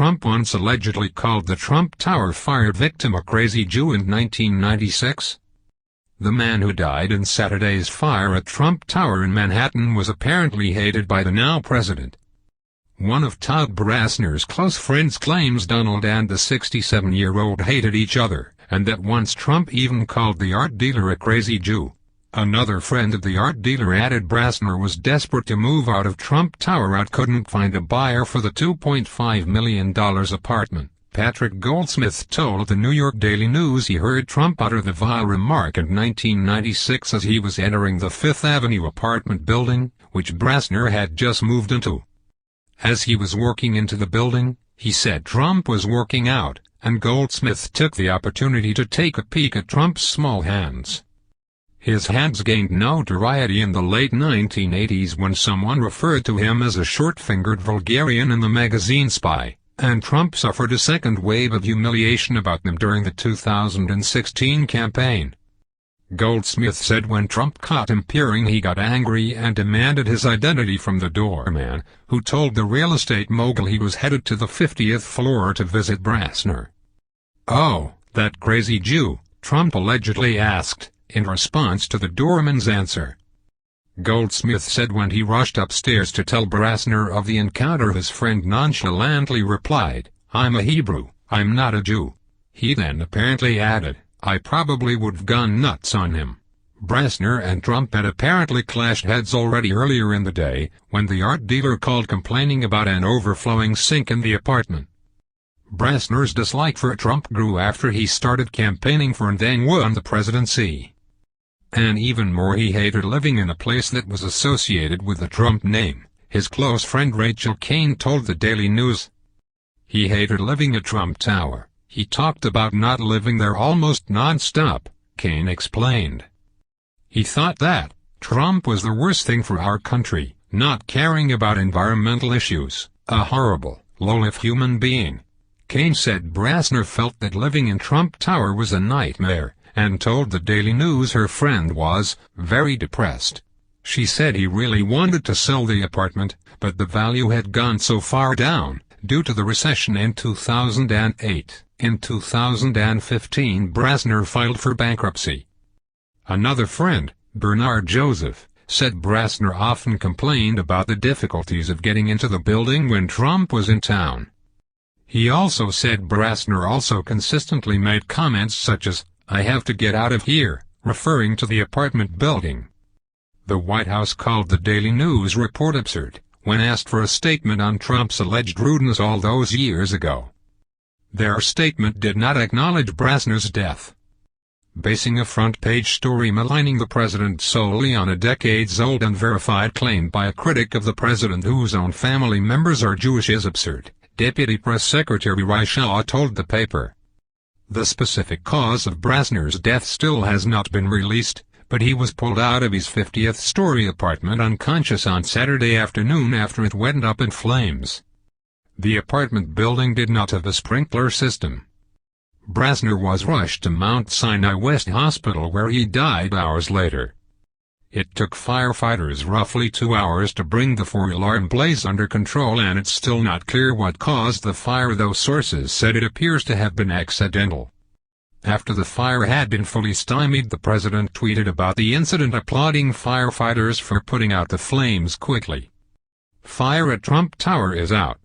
Trump once allegedly called the Trump Tower fire victim a crazy Jew in 1996? The man who died in Saturday's fire at Trump Tower in Manhattan was apparently hated by the now president. One of Todd Brasner's close friends claims Donald and the 67-year-old hated each other, and that once Trump even called the art dealer a crazy Jew. Another friend of the art dealer added Brasner was desperate to move out of Trump Tower and couldn't find a buyer for the $2.5 million apartment. Patrick Goldsmith told the New York Daily News he heard Trump utter the vile remark in 1996 as he was entering the Fifth Avenue apartment building, which Brasner had just moved into. As he was walking into the building, he said Trump was working out, and Goldsmith took the opportunity to take a peek at Trump's small hands. His hands gained notoriety in the late 1980s when someone referred to him as a short-fingered vulgarian in the magazine Spy, and Trump suffered a second wave of humiliation about them during the 2016 campaign. Goldsmith said when Trump caught him peering he got angry and demanded his identity from the doorman, who told the real estate mogul he was headed to the 50th floor to visit Brasner. "Oh, that crazy Jew?" Trump allegedly asked, in response to the doorman's answer. Goldsmith said when he rushed upstairs to tell Brasner of the encounter his friend nonchalantly replied, "I'm a Hebrew, I'm not a Jew." He then apparently added, "I probably would've gone nuts on him." Brasner and Trump had apparently clashed heads already earlier in the day, when the art dealer called complaining about an overflowing sink in the apartment. Brasner's dislike for Trump grew after he started campaigning for and then won the presidency. And even more, he hated living in a place that was associated with the Trump name, his close friend Rachel Kane told the Daily News. He hated living at Trump Tower. He talked about not living there almost non-stop, Kane explained. He thought that Trump was the worst thing for our country, not caring about environmental issues, a horrible, low-life human being. Kane said Brasner felt that living in Trump Tower was a nightmare, and told the Daily News her friend was very depressed. She said he really wanted to sell the apartment, but the value had gone so far down, due to the recession in 2008. In 2015, Brasner filed for bankruptcy. Another friend, Bernard Joseph, said Brasner often complained about the difficulties of getting into the building when Trump was in town. He also said Brasner also consistently made comments such as, "I have to get out of here," referring to the apartment building. The White House called the Daily News report absurd, when asked for a statement on Trump's alleged rudeness all those years ago. Their statement did not acknowledge Brasner's death. Basing a front-page story maligning the president solely on a decades-old unverified claim by a critic of the president whose own family members are Jewish is absurd, Deputy Press Secretary Rai Shah told the paper. The specific cause of Brasner's death still has not been released, but he was pulled out of his 50th-story apartment unconscious on Saturday afternoon after it went up in flames. The apartment building did not have a sprinkler system. Brasner was rushed to Mount Sinai West Hospital where he died hours later. It took firefighters roughly 2 hours to bring the four-alarm blaze under control, and it's still not clear what caused the fire, though sources said it appears to have been accidental. After the fire had been fully stymied, the president tweeted about the incident, applauding firefighters for putting out the flames quickly. "Fire at Trump Tower is out.